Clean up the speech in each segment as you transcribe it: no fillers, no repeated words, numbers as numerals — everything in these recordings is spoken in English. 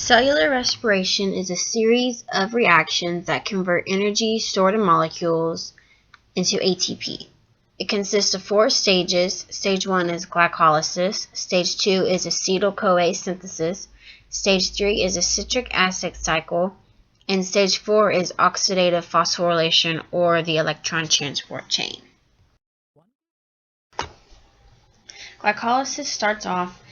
Cellular respiration is a series of reactions that convert energy stored in molecules into ATP. It consists of 4 stages. Stage 1 is glycolysis. Stage 2 is acetyl-CoA synthesis. Stage 3 is a citric acid cycle. And stage 4 is oxidative phosphorylation, or the electron transport chain. Glycolysis starts off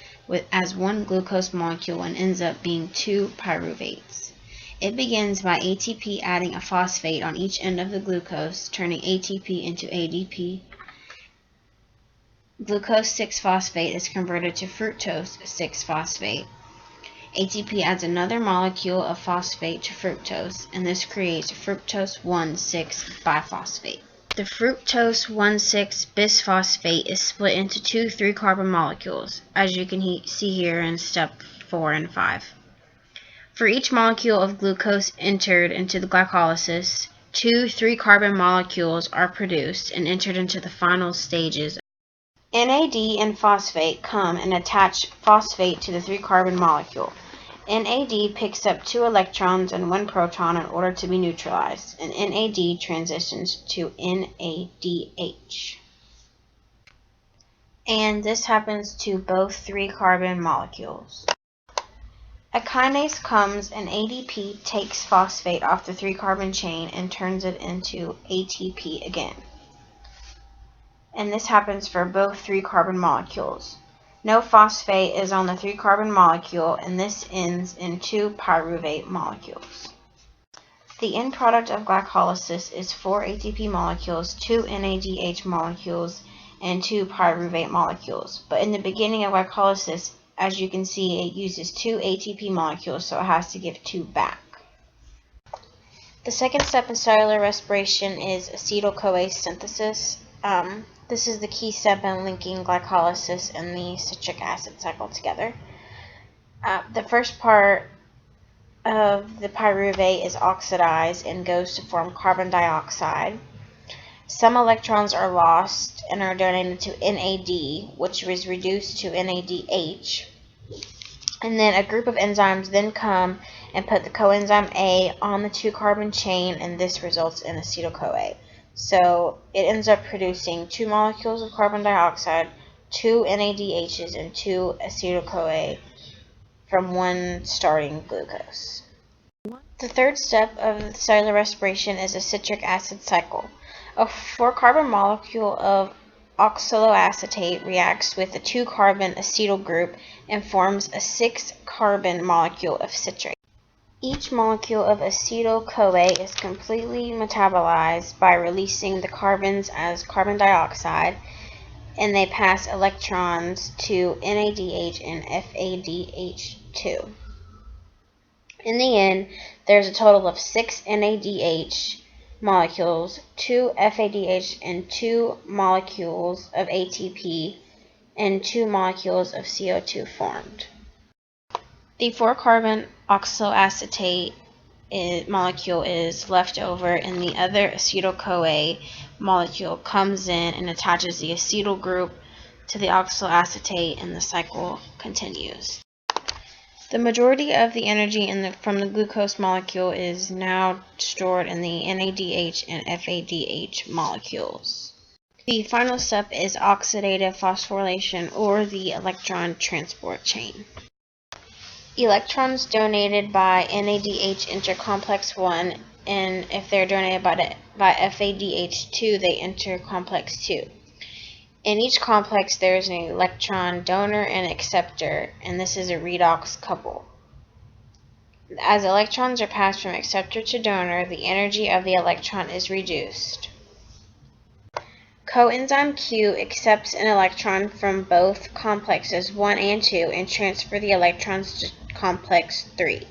as one glucose molecule and ends up being 2 pyruvates. It begins by ATP adding a phosphate on each end of the glucose, turning ATP into ADP. Glucose 6-phosphate is converted to fructose 6-phosphate. ATP adds another molecule of phosphate to fructose, and this creates fructose 1,6-biphosphate. The fructose 1,6-bisphosphate is split into 2 3-carbon molecules, as you can see here in step 4 and 5. For each molecule of glucose entered into the glycolysis, 2 3-carbon molecules are produced and entered into the final stages. NAD and phosphate come and attach phosphate to the 3-carbon molecule. NAD picks up 2 electrons and 1 proton in order to be neutralized, and NAD transitions to NADH. And this happens to both 3-carbon molecules. A kinase comes and ADP takes phosphate off the 3-carbon chain and turns it into ATP again. And this happens for both 3-carbon molecules. No phosphate is on the 3-carbon molecule, and this ends in 2 pyruvate molecules. The end product of glycolysis is 4 ATP molecules, 2 NADH molecules, and 2 pyruvate molecules. But in the beginning of glycolysis, as you can see, it uses 2 ATP molecules, so it has to give 2 back. The second step in cellular respiration is acetyl-CoA synthesis. This is the key step in linking glycolysis and the citric acid cycle together. The first part of the pyruvate is oxidized and goes to form carbon dioxide. Some electrons are lost and are donated to NAD, which is reduced to NADH. And then a group of enzymes then come and put the coenzyme A on the 2-carbon chain, and this results in acetyl-CoA. So it ends up producing 2 molecules of carbon dioxide, 2 NADHs, and 2 acetyl-CoA from 1 starting glucose. The third step of cellular respiration is a citric acid cycle. A 4-carbon molecule of oxaloacetate reacts with a 2-carbon acetyl group and forms a 6-carbon molecule of citrate. Each molecule of acetyl-CoA is completely metabolized by releasing the carbons as carbon dioxide, and they pass electrons to NADH and FADH2. In the end, there's a total of 6 NADH molecules, 2 FADH, and 2 molecules of ATP, and 2 molecules of CO2 formed. The 4-carbon oxaloacetate molecule is left over, and the other acetyl-CoA molecule comes in and attaches the acetyl group to the oxaloacetate, and the cycle continues. The majority of the energy from the glucose molecule is now stored in the NADH and FADH molecules. The final step is oxidative phosphorylation, or the electron transport chain. Electrons donated by NADH enter complex 1, and if they're donated by FADH2, they enter complex 2. In each complex, there is an electron donor and acceptor, and this is a redox couple. As electrons are passed from acceptor to donor, the energy of the electron is reduced. Coenzyme Q accepts an electron from both complexes 1 and 2 and transfers the electrons to complex 3.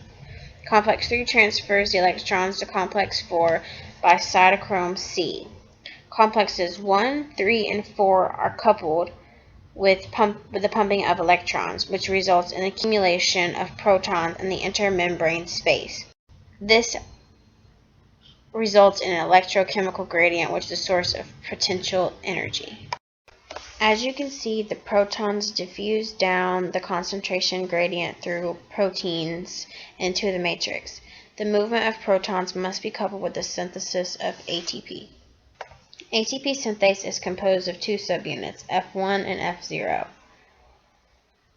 Complex 3 transfers the electrons to complex 4 by cytochrome C. Complexes 1, 3, and 4 are coupled with the pumping of electrons, which results in accumulation of protons in the intermembrane space. This results in an electrochemical gradient, which is a source of potential energy. As you can see, the protons diffuse down the concentration gradient through proteins into the matrix. The movement of protons must be coupled with the synthesis of ATP. ATP synthase is composed of two subunits, F1 and F0.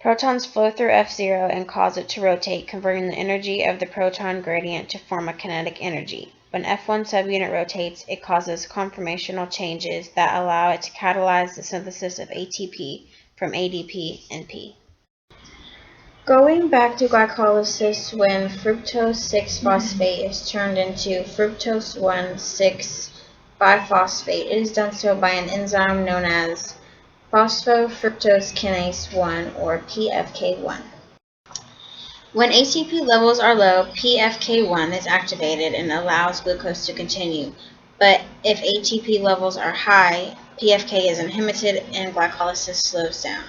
Protons flow through F0 and cause it to rotate, converting the energy of the proton gradient to form a kinetic energy. When F1 subunit rotates, it causes conformational changes that allow it to catalyze the synthesis of ATP from ADP and P. Going back to glycolysis, when fructose 6-phosphate is turned into fructose 1,6-biphosphate, it is done so by an enzyme known as phosphofructose kinase 1, or PFK1. When ATP levels are low, PFK1 is activated and allows glucose to continue. But if ATP levels are high, PFK is inhibited and glycolysis slows down.